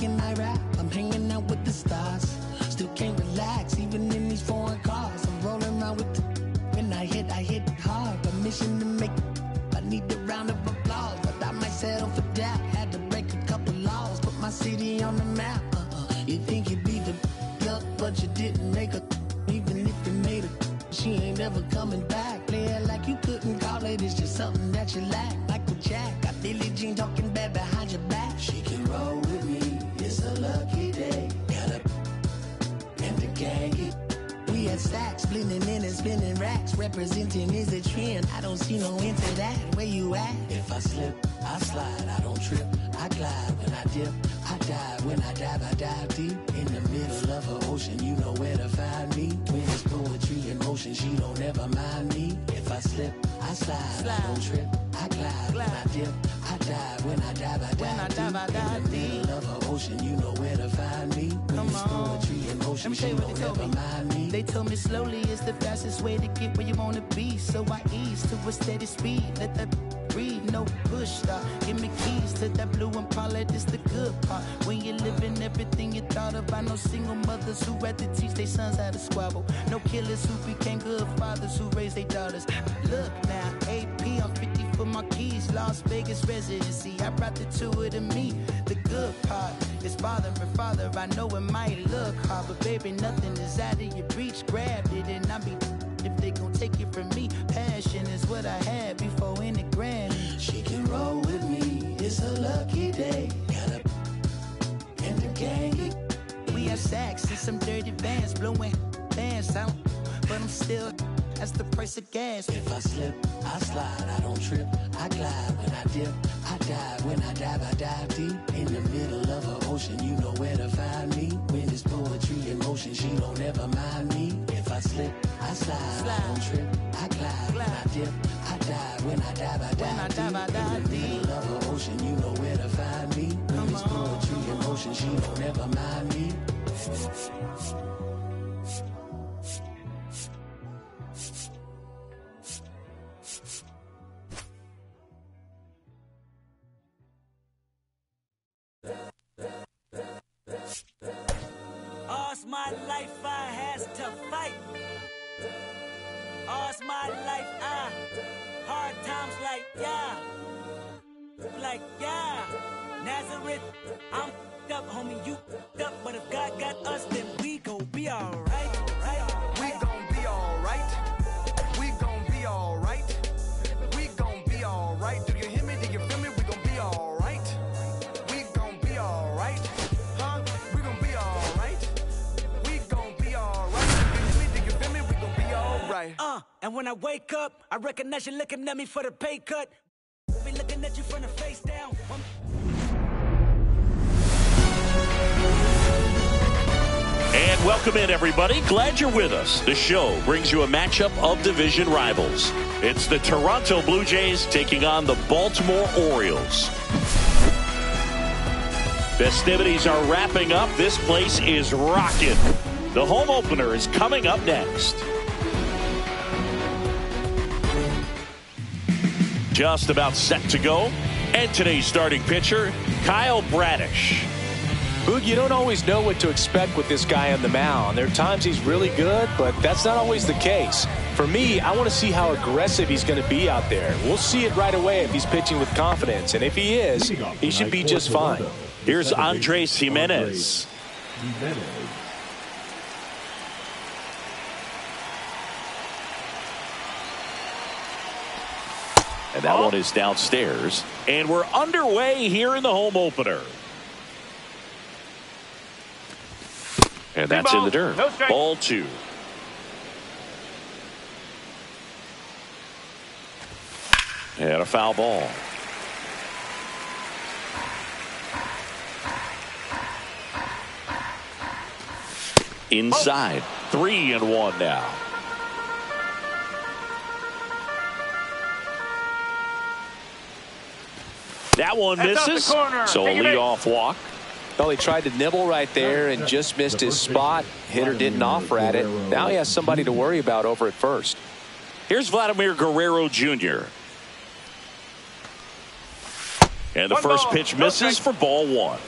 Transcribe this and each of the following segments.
can I rap? I'm hanging out with the stars. Still can't relax, even in these foreign cars. I'm rolling around with the... When I hit hard. Permission to make... I need a round of applause. But I might settle for that. Had to break a couple laws. Put my city on the map. You think you beat the... up, but you didn't make her. Even if you made her, she ain't ever coming back. Play it like you couldn't call it. It's just something that you lack. Michael Jack, got Billie Jean talking bad behind your back. She can roll with me. It's a lucky day. Got a... and the gang. We had stacks, blending in and spinning racks. Representing is a trend. I don't see no end to that. Where you at? If I slip, I slide. I don't trip. I glide when I dip. I dive. When I dive deep. In the middle of an ocean, you know where to find me. When it's poetry in motion, she don't ever mind me. If I slip, I slide. I don't trip. I glide. When I dip. I dive. When I dive deep. In the middle of an ocean, you know where to find me. When it's poetry in motion, she don't ever mind me. They told me slowly is the fastest way to get where you wanna be. So I ease to a steady speed. Let that breathe, no push stop. Give me keys to that blue Impala, this the good part. When you're living everything you thought of. I know single mothers who had to teach their sons how to squabble. No killers who became good fathers who raised their daughters. Look now, AP, I'm 50 for my keys. Las Vegas residency, I brought the two to me. The good part is father and father. I know it might look hard, but baby, nothing is out of your reach. Grabbed it and I be if they gon' take it from me. Passion is what I had before in the granny. She can roll with me. It's a lucky day. Got a... and the gang. We have sacks and some dirty vans blowing bands out, but I'm still... that's the price of gas. If I slip, I slide. I don't trip. I glide. When I dip, I dive. When I dive deep. In the middle of an ocean, you know where to find me. When it's poetry in motion, she don't ever mind me. If I slip, I slide. I don't trip. I glide. When I dip, I dive. When I dive deep. In the middle of an ocean, you know where to find me. When it's poetry in motion, she don't ever mind me. All's my life I has to fight. All's my life I hard times like yeah. Nazareth, I'm up, homie, you up, but if God got us, then we gon' be alright. We gon' be alright. We gon' be alright. We gon' be alright. Do you hear me? Do you feel me? We gon' be alright. We gon' be alright. Huh? We gon' be alright. We gon' be alright. Do you hear me? Do you feel me? We gon' be alright. And when I wake up, I recognize you looking at me for the pay cut. Be looking at you from the face down. And welcome in, everybody. Glad you're with us. The show brings you a matchup of division rivals. It's the Toronto Blue Jays taking on the Baltimore Orioles. Festivities are wrapping up. This place is rocking. The home opener is coming up next. Just about set to go. And today's starting pitcher, Kyle Bradish. Boog, you don't always know what to expect with this guy on the mound. There are times he's really good, but that's not always the case. For me, I want to see how aggressive he's going to be out there. We'll see it right away if he's pitching with confidence. And if he is, he should be just fine. Here's Andres Jimenez. And that one is downstairs. And we're underway here in the home opener. And that's in the dirt. No strike. Ball two. And a foul ball. Inside. 3-1 now. That one misses. So a leadoff walk. Well, he tried to nibble right there and just missed his spot. Hitter didn't offer at it. Now he has somebody to worry about over at first. Here's Vladimir Guerrero Jr. And the first pitch misses for ball one.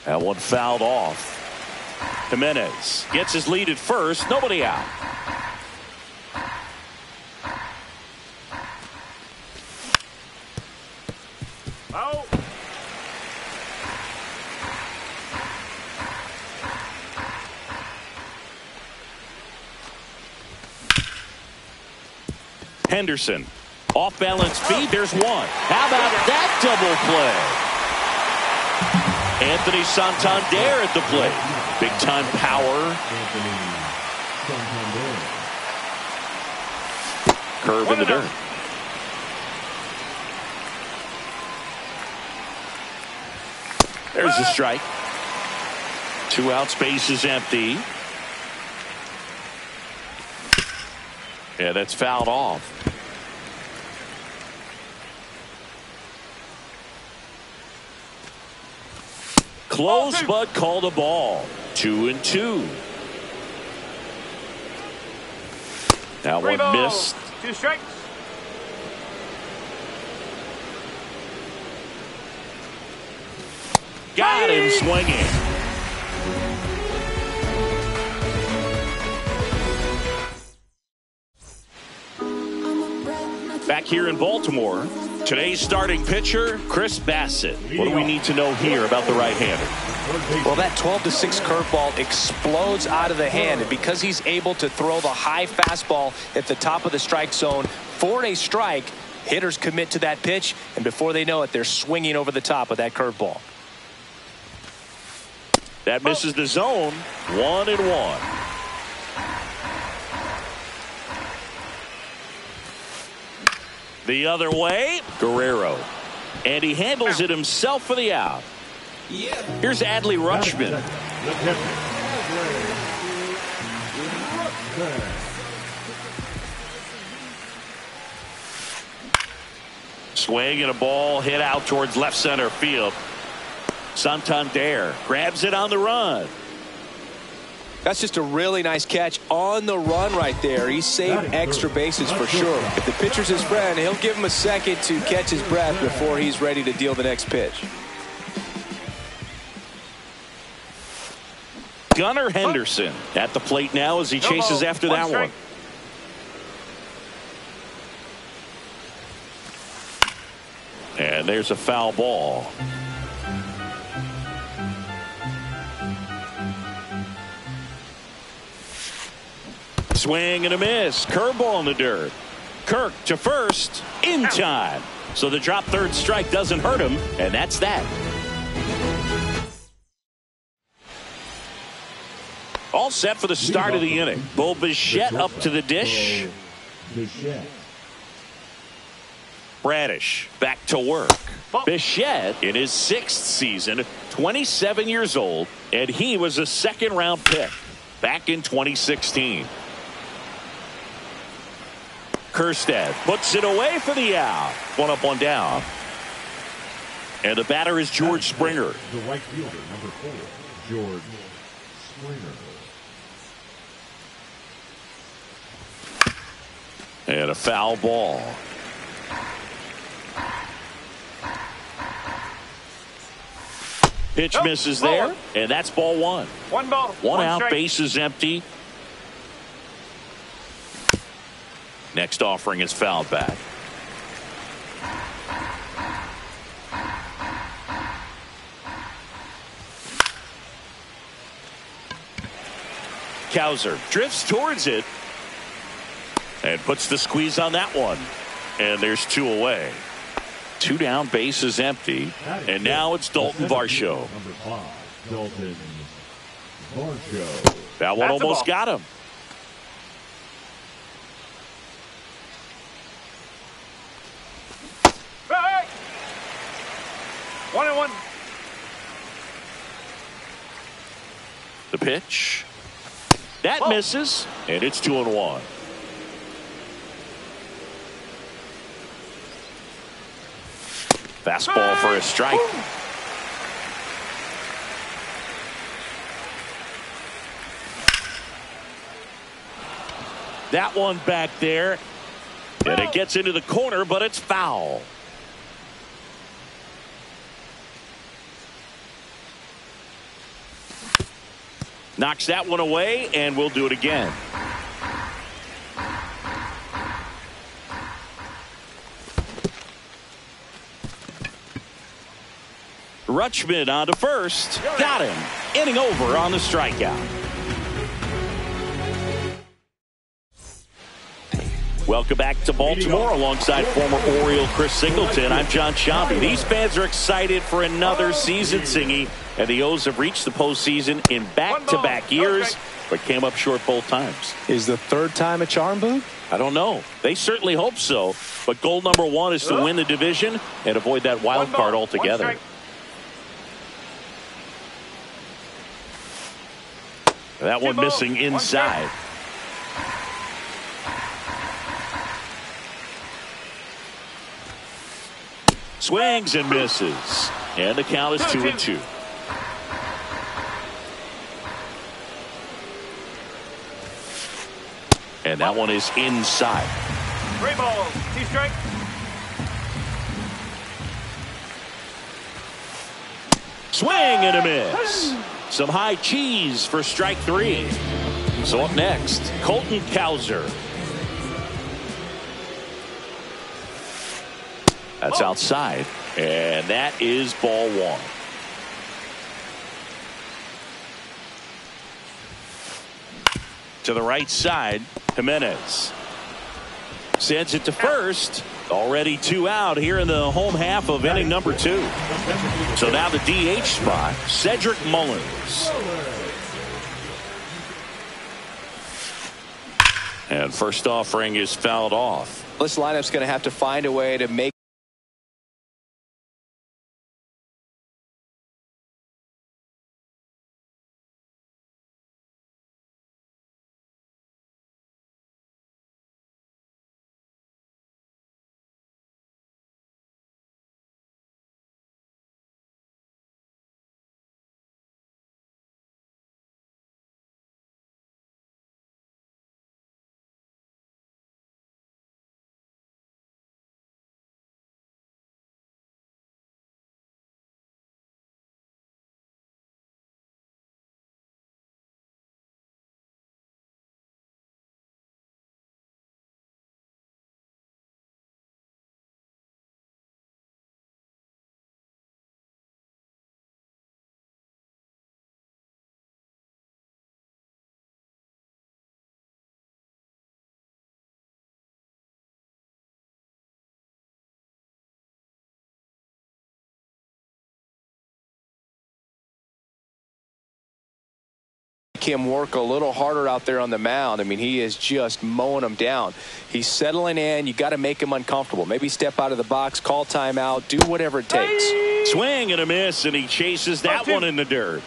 That one fouled off. Jimenez gets his lead at first. Nobody out. Oh. Henderson. Off balance feed. There's one. How about that double play? Anthony Santander at the plate. Big time power. Curve in the dirt. There's a strike. 2 outs, base is empty. Yeah, that's fouled off. Close, but called a ball. 2-2. That one missed. 2 strikes. Got him swinging. Back here in Baltimore, today's starting pitcher, Chris Bassett. What do we need to know here about the right-hander? Well, that 12-6 curveball explodes out of the hand, and because he's able to throw the high fastball at the top of the strike zone for a strike, hitters commit to that pitch, and before they know it, they're swinging over the top of that curveball. That misses the zone. 1-1. The other way, Guerrero. And he handles it himself for the out. Here's Adley Rutschman. Swing and a ball hit out towards left center field. Santander grabs it on the run. That's just a really nice catch on the run right there. He saved extra bases for sure. If the pitcher's his friend, he'll give him a second to catch his breath before he's ready to deal the next pitch. Gunnar Henderson at the plate now as he chases after that one. And there's a foul ball. Swing and a miss. Curveball in the dirt. Kirk to first in time. So the drop third strike doesn't hurt him, and that's that. All set for the start of the inning. Bo Bichette up to the dish. Bradish back to work. Bichette in his 6th season, 27 years old, and he was a second-round pick back in 2016. Kerstead puts it away for the out. 1 up, 1 down. And the batter is George Springer. The right fielder, number 4, George Springer. And a foul ball. Pitch misses there, and that's ball 1. 1 ball. 1 out, strike. base is empty. Next offering is fouled back. Cowser drifts towards it and puts the squeeze on that one. And there's 2 away. 2 down, base is empty. And now it's Dalton Varsho. Number 5, Dalton Varsho. That one almost got him. Hey! 1-1. The pitch. That misses, and it's 2-1. Fastball for a strike. That one back there. And it gets into the corner, but it's foul. Knocks that one away, and we'll do it again. Rutschman on to first. Got him. Inning over on the strikeout. Welcome back to Baltimore alongside former Oriole Chris Singleton. I'm John Shambi. These fans are excited for another season, Singy. And the O's have reached the postseason in back-to-back years, but came up short both times. Is the third time a charm, Boo? I don't know. They certainly hope so. But goal number one is to win the division and avoid that wild card altogether. That one missing inside. Swings and misses. And the count is 2-2. And that one is inside. 3 balls. 2 strikes. Swing and a miss. Some high cheese for strike 3. So up next, Colton Cowser. That's outside. And that is ball 1. To the right side, Jimenez sends it to first. Already 2 out here in the home half of inning number 2. So now the DH spot, Cedric Mullins. And first offering is fouled off. This lineup's going to have to find a way to make him work a little harder out there on the mound. I mean, he is just mowing them down. He's settling in. You got to make him uncomfortable. Maybe step out of the box, call timeout, do whatever it takes. Swing and a miss, and he chases that one in the dirt.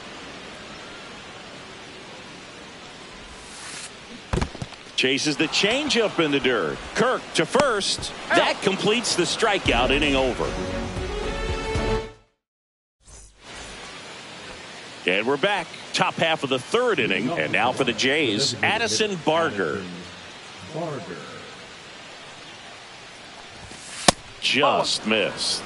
Chases the changeup in the dirt. Kirk to first. That completes the strikeout. Inning over. And we're back. Top half of the 3rd inning. And now for the Jays, Addison Barger. Just missed.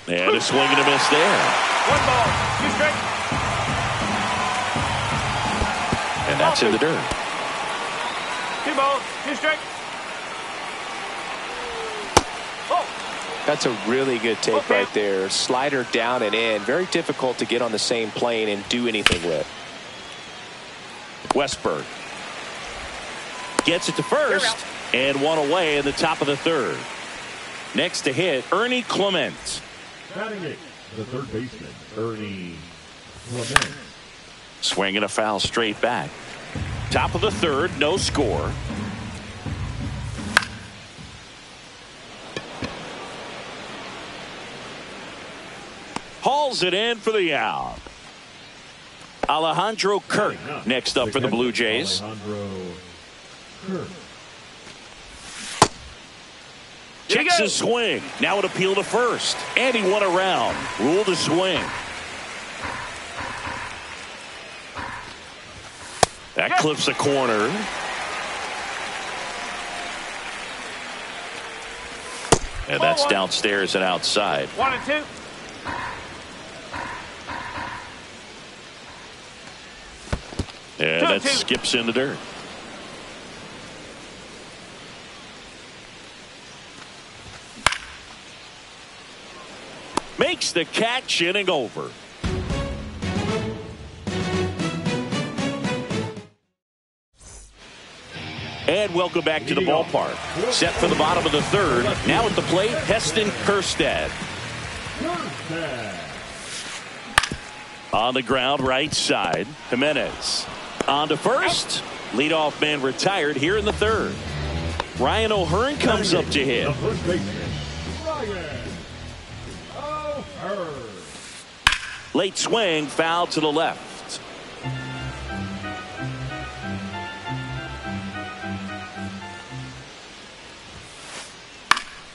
And a swing and a miss there. 1 ball. 2 strikes. And that's in the dirt. 2 balls. 2 strikes. That's a really good take right there. Slider down and in. Very difficult to get on the same plane and do anything with. Westberg gets it to first and 1 away in the top of the 3rd. Next to hit, Ernie Clement. Batting it, the 3rd baseman, Ernie Clement. Swinging a foul straight back. Top of the 3rd, no score. Hauls it in for the out. Alejandro Kirk next up for the Blue Jays. Checks his swing. Now an appeal to first. And he won around. Ruled a swing. That clips the corner. And that's downstairs and outside. 1 and 2. And that skips in the dirt. Makes the catch, inning over. And welcome back to the ballpark. Set for the bottom of the third. Now at the plate, Heston Kjerstad. On the ground, right side. Jimenez. On to first. Leadoff man retired here in the third. Ryan O'Hearn comes up to hit. Late swing, foul to the left.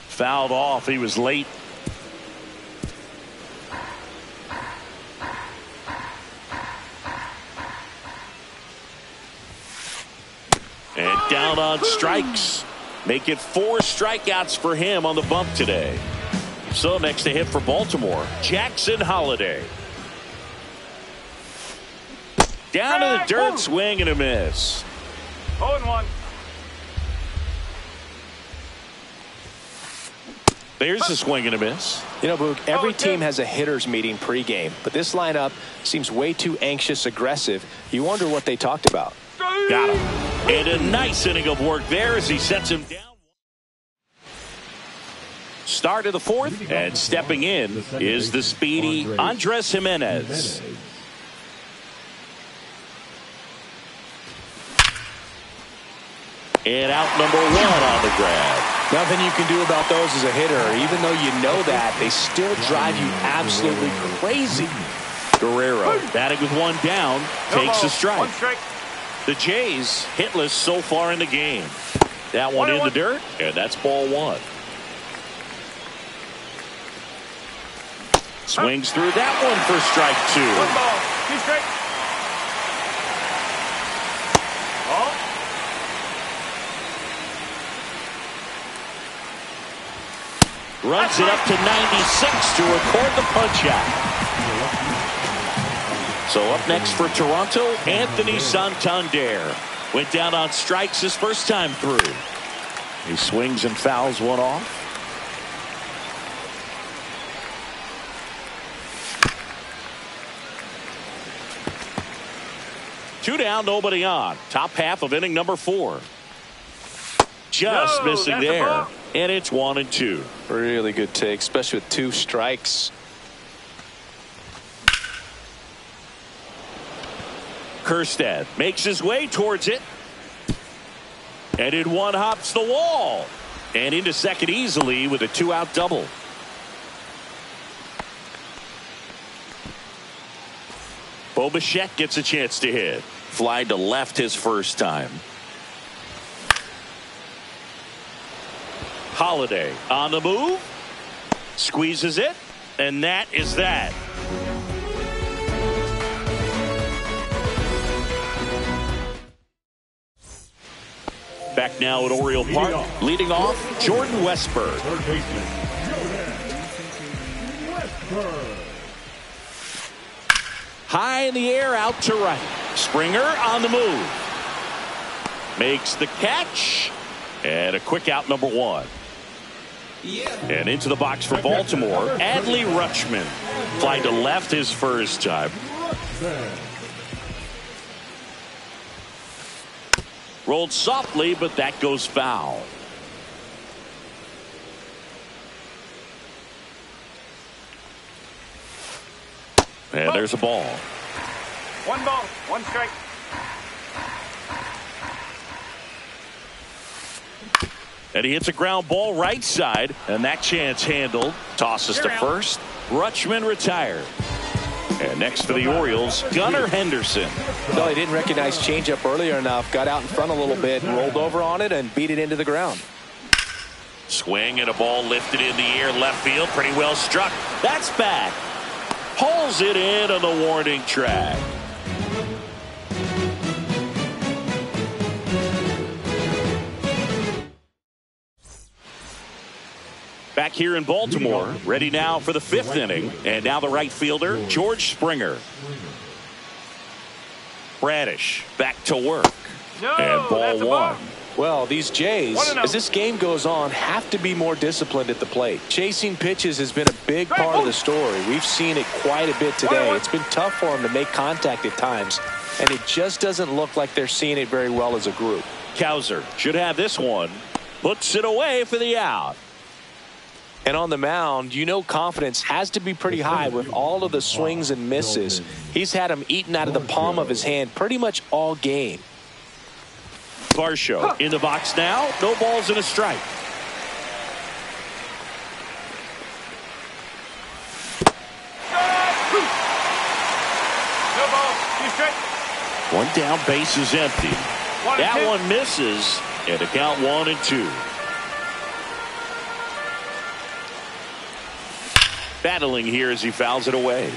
Fouled off. He was late. And down on strikes. Make it 4 strikeouts for him on the bump today. So next to hit for Baltimore, Jackson Holliday. Down to the dirt, swing and a miss. 0-1. There's a swing and a miss. You know, Boog, every team has a hitters meeting pregame, but this lineup seems way too anxious, aggressive. You wonder what they talked about. Got him. And a nice inning of work there as he sets him down. Start of the fourth, and stepping in is the speedy Andres Jimenez. And out number 1 on the grab. Nothing you can do about those as a hitter. Even though you know that, they still drive you absolutely crazy. Guerrero batting with 1 down, takes a strike. 1 strike. The Jays hitless so far in the game. That one in the dirt, and that's ball 1. Swings through that one for strike 2. 1 ball, 2 strike. Ball. Runs it up to 96 to record the punch out. So up next for Toronto, Anthony Santander. Went down on strikes his first time through. He swings and fouls one off. Two down, nobody on. Top half of inning number 4. Just missing there. And it's 1 and 2. Really good take, especially with 2 strikes. Kjerstad makes his way towards it. And in one hops the wall. And into second easily with a 2-out double. Bo Bichette gets a chance to hit. Fly to left his first time. Holliday on the move. Squeezes it. And that is that. Back now at Oriole Park. Leading off, Jordan Westburg. Third baseman, Westburg. High in the air, out to right. Springer on the move. Makes the catch. And a quick out, number 1. And into the box for Baltimore, Adley Rutschman. Fly to left his first time. Rolled softly, but that goes foul. And there's a ball. 1 ball, 1 strike. And he hits a ground ball right side, and that chance handled. Tosses to first. Rutschman retired. And next for the Orioles, Gunnar Henderson. No, he didn't recognize changeup earlier enough. Got out in front a little bit, rolled over on it, and beat it into the ground. Swing and a ball lifted in the air, left field, pretty well struck. That's back. Pulls it in on the warning track. Back here in Baltimore, ready now for the 5th inning. And now the right fielder, George Springer. Bradish back to work. And ball 1. Well, these Jays, as this game goes on, have to be more disciplined at the plate. Chasing pitches has been a big part of the story. We've seen it quite a bit today. It's been tough for them to make contact at times, and it just doesn't look like they're seeing it very well as a group. Cowser should have this one. Puts it away for the out. And on the mound, you know confidence has to be pretty high with all of the swings and misses. He's had them eaten out of the palm of his hand pretty much all game. Varsho in the box now. No balls and a strike. No ball. 2 strike. One down, base is empty. That one misses, and a count 1-2. Battling here as he fouls it away.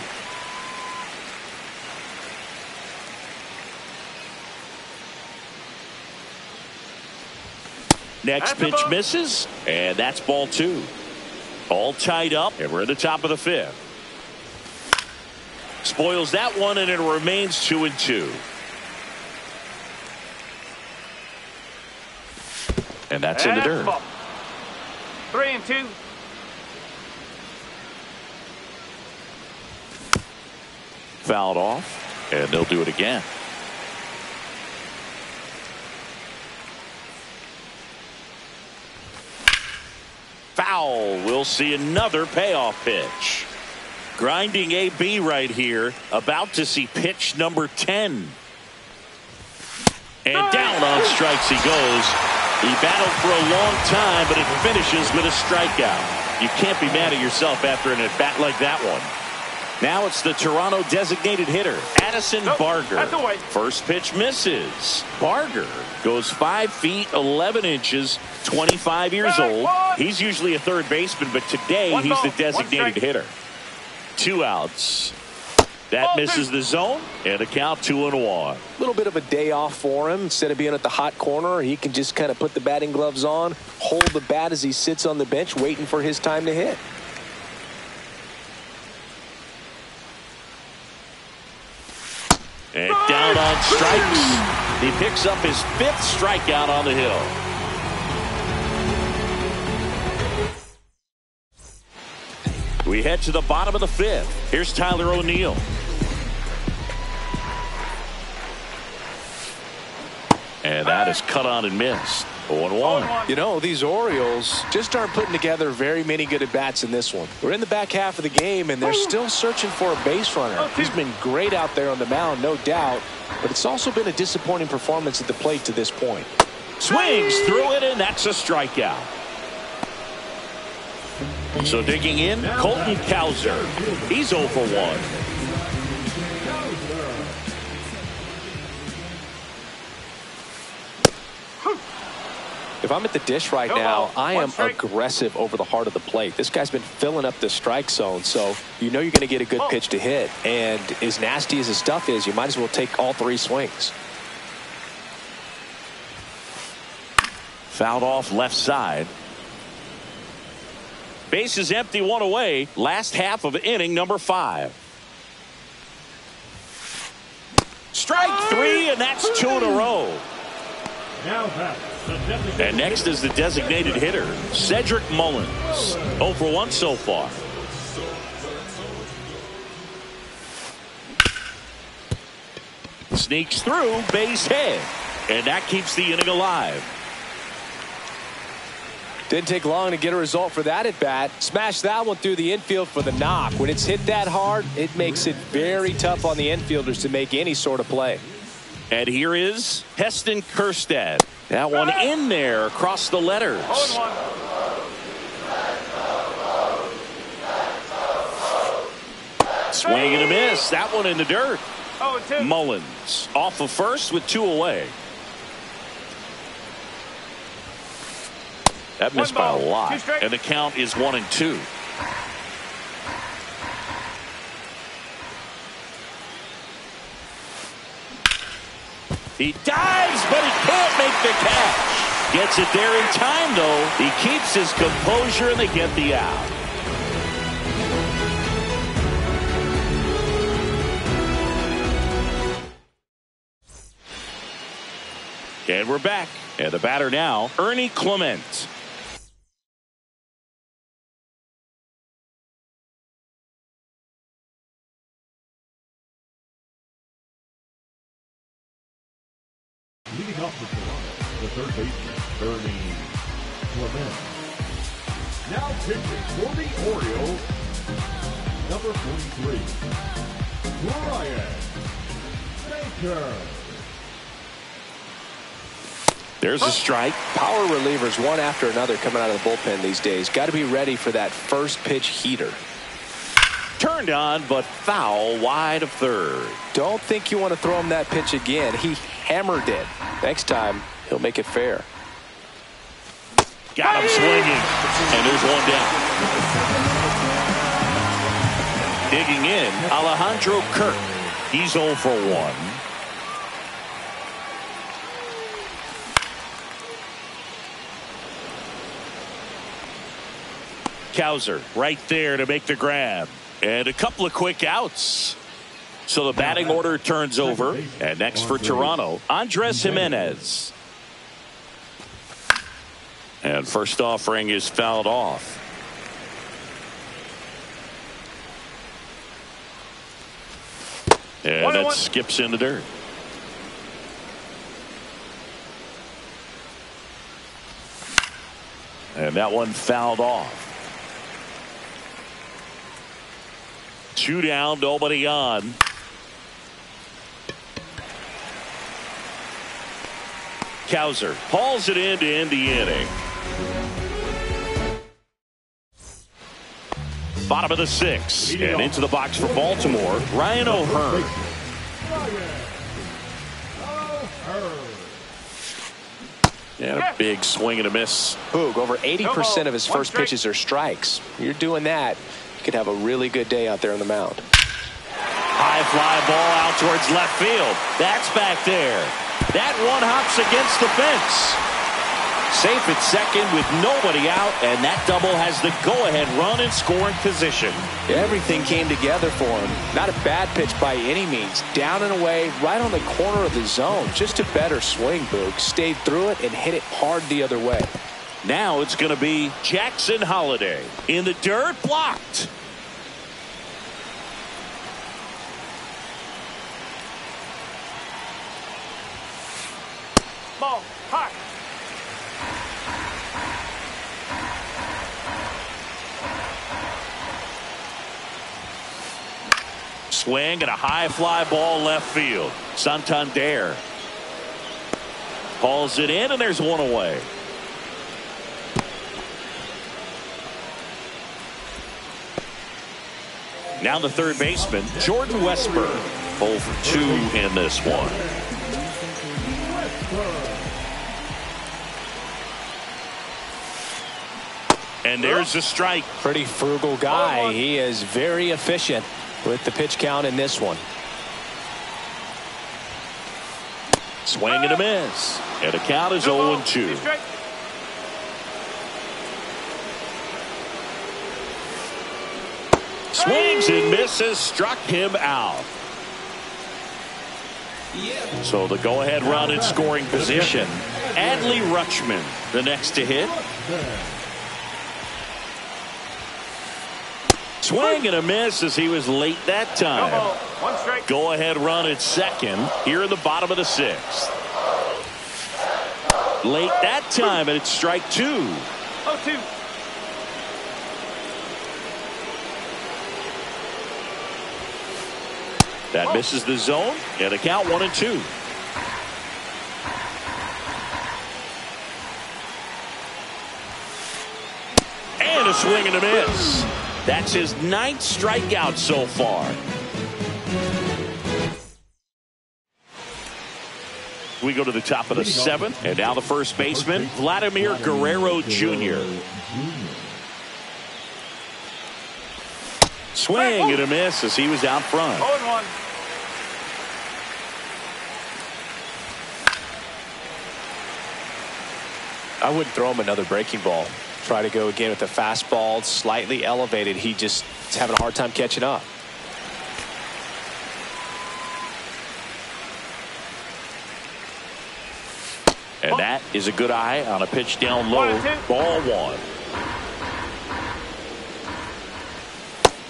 Next pitch misses, and that's ball 2. All tied up, and we're at the top of the 5th. Spoils that one, and it remains 2-2. And that's in the dirt. 3-2. Fouled off, and they'll do it again. Foul. We'll see another payoff pitch. Grinding AB right here. About to see pitch number 10. And down on strikes he goes. He battled for a long time, but it finishes with a strikeout. You can't be mad at yourself after an at-bat like that one. Now it's the Toronto designated hitter, Addison Barger. First pitch misses. Barger goes 5 feet 11 inches, 25 years old. He's usually a third baseman, but today he's the designated hitter. 2 outs. That misses the zone, and a count 2-1. A little bit of a day off for him. Instead of being at the hot corner, he can just kind of put the batting gloves on, hold the bat as he sits on the bench waiting for his time to hit. And down on strikes. He picks up his 5th strikeout on the hill. We head to the bottom of the 5th. Here's Tyler O'Neill. And that is cut on and missed. 0-1. You know, these Orioles just aren't putting together very many good at-bats in this one. We're in the back half of the game, and they're still searching for a base runner. He's been great out there on the mound, no doubt, but it's also been a disappointing performance at the plate to this point. Swings through it, and that's a strikeout. So digging in, Colton Cowser. He's 0 for 1. If I'm at the dish right now, I am aggressive over the heart of the plate. This guy's been filling up the strike zone, so you know you're going to get a good pitch to hit. And as nasty as his stuff is, you might as well take all 3 swings. Fouled off left side. Base is empty, 1 away. Last half of inning number 5. Strike 3, and that's 2 in a row. And next is the designated hitter, Cedric Mullins. 0 for 1 so far. Sneaks through, base hit. And that keeps the inning alive. Didn't take long to get a result for that at bat. Smashed that one through the infield for the knock. When it's hit that hard, it makes it very tough on the infielders to make any sort of play. And here is Heston Kjerstad. That one in there across the letters. 0-1. Swing and a miss. That one in the dirt. 0-2. Mullins off of first with 2 away. That missed by a lot. And the count is 1-2. He dives, but he can't make the catch. Gets it there in time, though. He keeps his composure, and they get the out. And we're back. And the batter now, Ernie Clement. Leading off for Toronto, the third baseman, Ernie Clement. Now pitching for the Orioles, number 43, Brian Baker. There's a strike. Power relievers one after another coming out of the bullpen these days. Got to be ready for that first pitch heater. Turned on, but foul wide of third. Don't think you want to throw him that pitch again. He hammered it. Next time, he'll make it fair. Got him swinging. And there's one down. Digging in, Alejandro Kirk. He's 0 for 1. Cowser right there to make the grab. And a couple of quick outs. So the batting order turns over. And next for Toronto, Andres Jimenez. And first offering is fouled off. And that skips in the dirt. And that one fouled off. 2 down, nobody on. Cowser hauls it in to end the inning. Bottom of the 6th, and into the box for Baltimore, Ryan O'Hearn. And a big swing and a miss. Hoog, over 80% of his first pitches are strikes. You're doing that, you could have a really good day out there on the mound. High fly ball out towards left field. That's back there. That one hops against the fence. Safe at second with nobody out, and that double has the go-ahead run in scoring position. Everything came together for him. Not a bad pitch by any means. Down and away, right on the corner of the zone. Just a better swing, Boog. Stayed through it and hit it hard the other way. Now it's going to be Jackson Holliday. In the dirt, blocked. Ball, hot. Swing and a high fly ball left field. Santander hauls it in, and there's one away. Now the third baseman, Jordan Westburg. 0 for 2 in this one. And there's a strike. Pretty frugal guy. He is very efficient with the pitch count in this one. Swing and a miss. And the count is 0-2. Swings and misses, struck him out. So the go-ahead run in scoring position. Adley Rutschman, the next to hit. Swing and a miss as he was late that time. Go-ahead run at second here in the bottom of the 6th. Late that time, and it's strike 2. 0-2. That misses the zone, and a count 1-2. And a swing and a miss. That's his 9th strikeout so far. We go to the top of the 7th, and now the first baseman, Vladimir Guerrero Jr. Swing and a miss as he was out front. 0-1. I wouldn't throw him another breaking ball. Try to go again with the fastball, slightly elevated. He just is having a hard time catching up. And that is a good eye on a pitch down low. Ball one.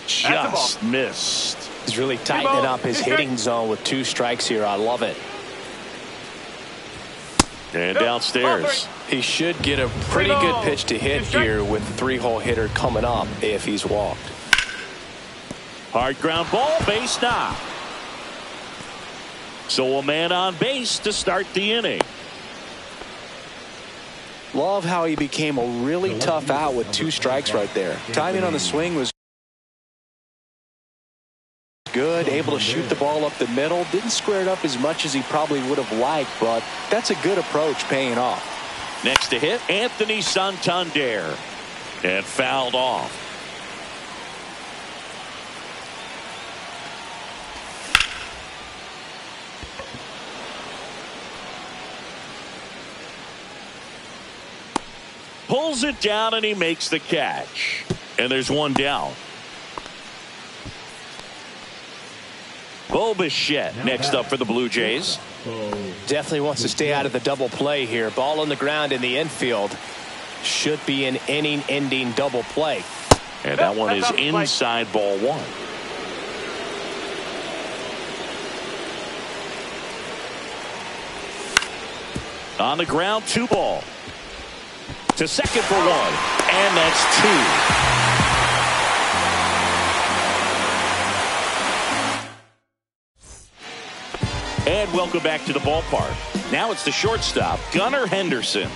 Just missed. He's really tightening up his hitting zone with 2 strikes here. I love it. And downstairs. He should get a pretty good pitch to hit here with the 3-hole hitter coming up if he's walked. Hard ground ball, base knock. So a man on base to start the inning. Love how he became a really tough out with 2 strikes right there. Timing on the swing was good, able to shoot the ball up the middle. Didn't square it up as much as he probably would have liked, but that's a good approach paying off. Next to hit, Anthony Santander. And fouled off. Pulls it down and he makes the catch. And there's one down. Bo Bichette next up for the Blue Jays. Definitely wants to stay out of the double play here. Ball on the ground in the infield. Should be an inning-ending double play. And that one is inside ball one. On the ground, 2 ball. To second for 1. And that's 2. And welcome back to the ballpark. Now it's the shortstop, Gunnar Henderson.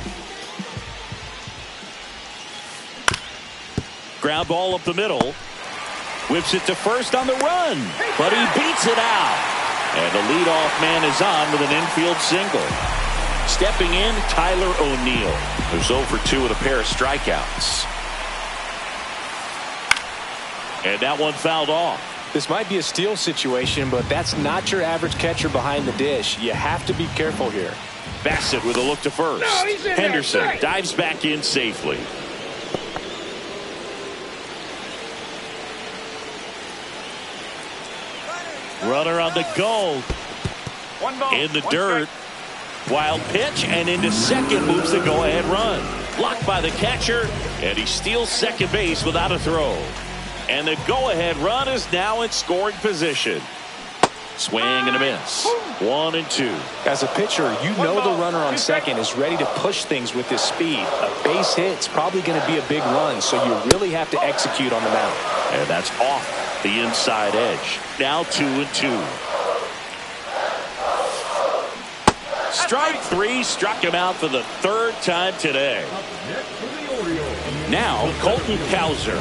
Ground ball up the middle. Whips it to first on the run. But he beats it out. And the leadoff man is on with an infield single. Stepping in, Tyler O'Neill, who's 0 for 2 with a pair of strikeouts. And that one fouled off. This might be a steal situation, but that's not your average catcher behind the dish. You have to be careful here. Bassett with a look to first. Henderson dives back in safely. Runner on the go. In the dirt. Wild pitch and into second moves the go-ahead run. Blocked by the catcher, and he steals second base without a throw. And the go-ahead run is now in scoring position. Swing and a miss. 1 and 2. As a pitcher, you know the runner on second is ready to push things with his speed. A base hit's probably going to be a big run, so you really have to execute on the mound. And that's off the inside edge. Now 2 and 2. Strike 3 struck him out for the 3rd time today. Now Colton Cowser.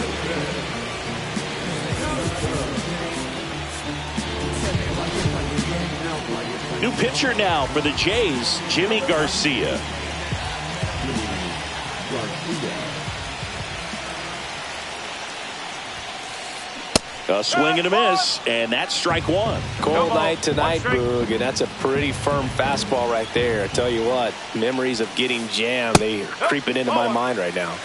New pitcher now for the Jays, Jimmy Garcia. A swing and a miss, and that's strike 1. Cold night tonight, Boog, and that's a pretty firm fastball right there. I tell you what, memories of getting jammed, they are creeping into my mind right now.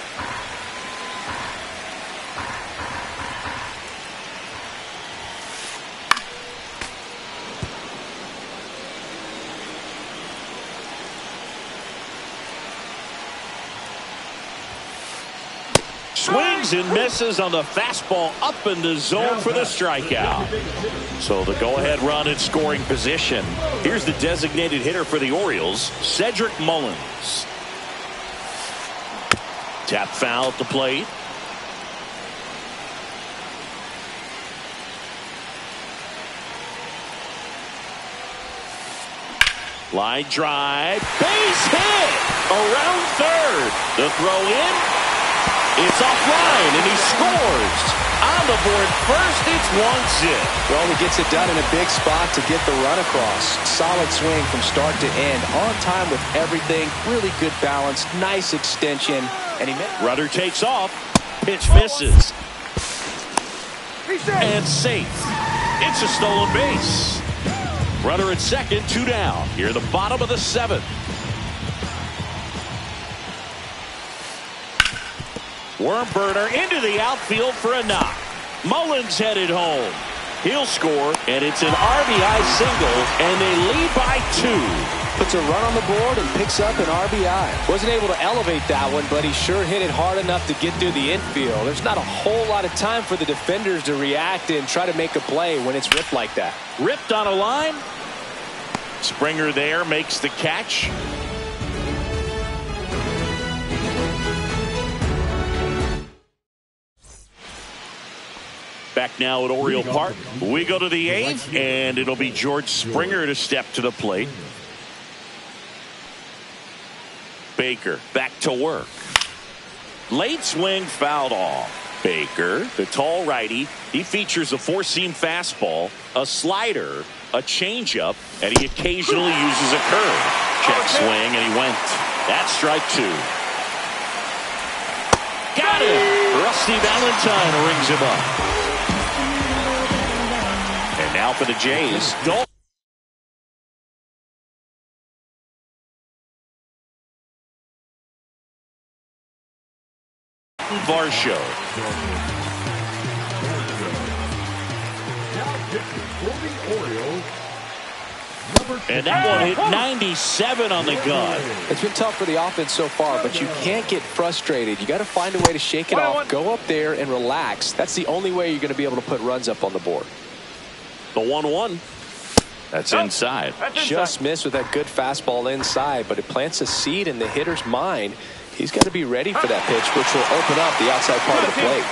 Swings and misses on the fastball up in the zone for the strikeout. So the go-ahead run in scoring position. Here's the designated hitter for the Orioles, Cedric Mullins. Tap foul at the plate. Line drive, base hit around third. The throw in. It's offline, and he scores. On the board first, it's 1-0. Well, he gets it done in a big spot to get the run across. Solid swing from start to end. On time with everything. Really good balance. Nice extension. And Rudder takes off. Pitch misses. And safe. It's a stolen base. Runner at second, 2 down. Here at the bottom of the 7th. Worm burner into the outfield for a knock. Mullins headed home. He'll score, and it's an RBI single, and they lead by 2. Puts a run on the board and picks up an RBI. Wasn't able to elevate that one, but he sure hit it hard enough to get through the infield. There's not a whole lot of time for the defenders to react and try to make a play when it's ripped like that. Ripped on a line. Springer there makes the catch. Back now at Oriole Park. We go to the 8th, and it'll be George Springer to step to the plate. Baker back to work. Late swing fouled off. Baker, the tall righty, he features a four-seam fastball, a slider, a changeup, and he occasionally uses a curve. Check swing, and he went. That's strike 2. Got him! Rusty Valentine rings him up. And now for the Jays. Varsho. And that one hit 97 on the gun. It's been tough for the offense so far, but you can't get frustrated. You got to find a way to shake it off, go up there and relax. That's the only way you're going to be able to put runs up on the board. The 1-1. That's inside. Just missed with that good fastball inside, but it plants a seed in the hitter's mind. He's got to be ready for that pitch, which will open up the outside part of the plate.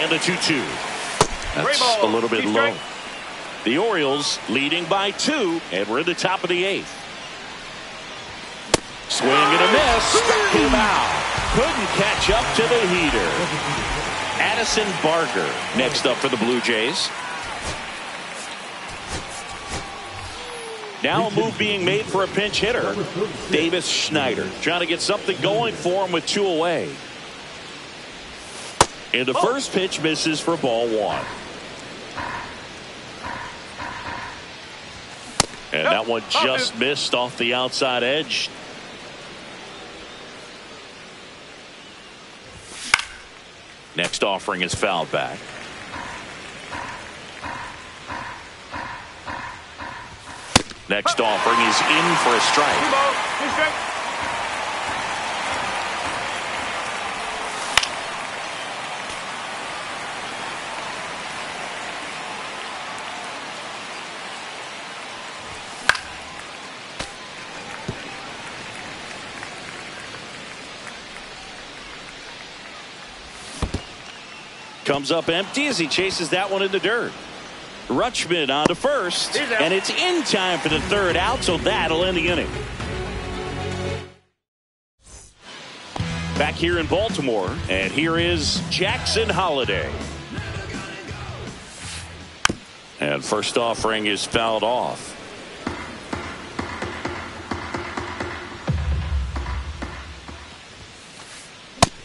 And the 2-2. That's a little bit low. The Orioles leading by 2, and we're at the top of the 8th. Swing and a miss. Struck him out. Couldn't catch up to the heater. Addison Barger next up for the Blue Jays. Now a move being made for a pinch hitter. Davis Schneider trying to get something going for him with 2 away. And the first pitch misses for ball 1. And that one just missed off the outside edge. Next offering is fouled back. Next offering is in for a strike. Comes up empty as he chases that one in the dirt. Rutschman on to first, and it's in time for the 3rd out, so that'll end the inning. Back here in Baltimore, and here is Jackson Holliday. And first offering is fouled off.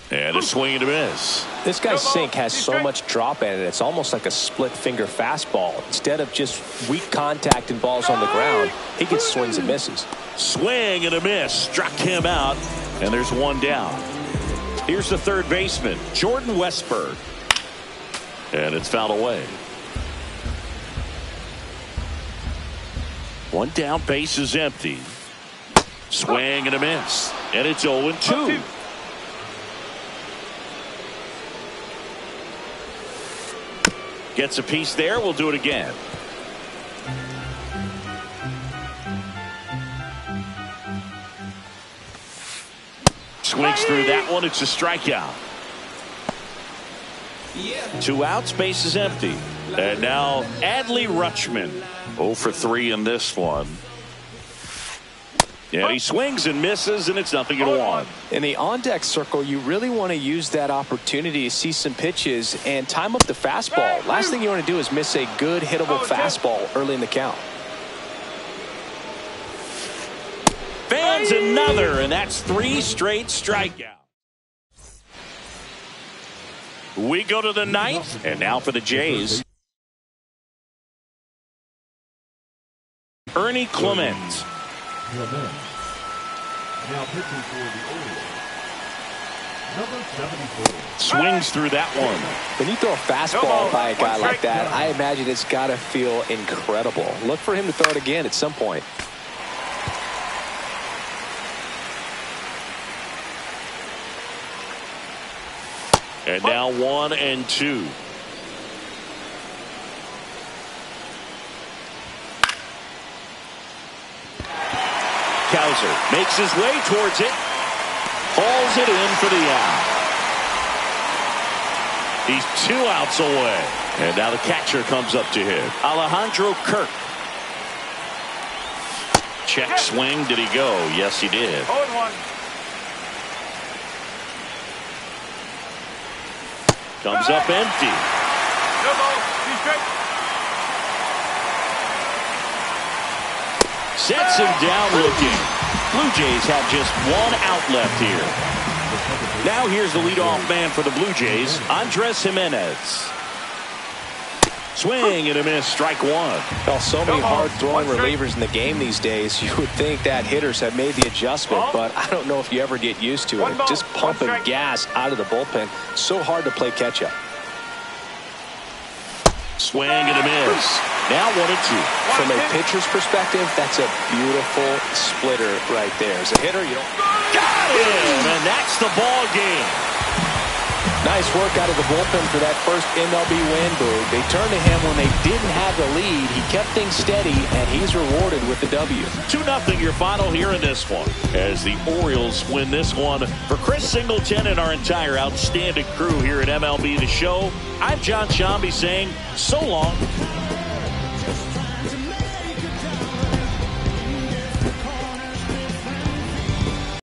And a swing and a miss. This guy's sink has so much drop in it. It's almost like a split finger fastball. Instead of just weak contact and balls on the ground, he gets swings and misses. Swing and a miss. Struck him out. And there's one down. Here's the 3rd baseman, Jordan Westberg. And it's fouled away. One down, base is empty. Swing and a miss. And it's 0-2. Gets a piece there. We'll do it again. Swings through that one. It's a strikeout. 2 outs. Base is empty. And now Adley Rutschman. 0 for 3 in this one. Yeah, he swings and misses, and it's 0-1. In the on-deck circle, you really want to use that opportunity to see some pitches and time up the fastball. Last thing you want to do is miss a good hittable fastball early in the count. Fans another, and that's 3 straight strikeouts. We go to the 9th, and now for the Jays. Ernie Clement. Now pitching for the Orioles, Number 74. Swings through that one. When you throw a fastball by a guy like that, I imagine it's got to feel incredible. Look for him to throw it again at some point. And now 1-2. Cowser makes his way towards it. Hauls it in for the out. He's 2 outs away. And now the catcher comes up to hit. Alejandro Kirk. Check swing. Did he go? Yes, he did. 0-1. Comes up empty. No ball. 2 straight. Sets him down looking. Blue Jays have just 1 out left here. Now here's the leadoff man for the Blue Jays, Andres Jimenez. Swing and a miss, strike 1. Well, so many hard-throwing relievers in the game these days. You would think that hitters have made the adjustment, but I don't know if you ever get used to it. Just pumping gas out of the bullpen. So hard to play catch-up. Swing and a miss. Now 1-2. From a pitcher's perspective, that's a beautiful splitter right there. As a hitter, you don't... Got him! And that's the ball game. Nice work out of the bullpen for that first MLB win, Boog. They turned to him when they didn't have the lead. He kept things steady, and he's rewarded with the W. 2-0 your final here in this one. As the Orioles win this one. For Chris Singleton and our entire outstanding crew here at MLB The Show, I'm John Shambi saying so long.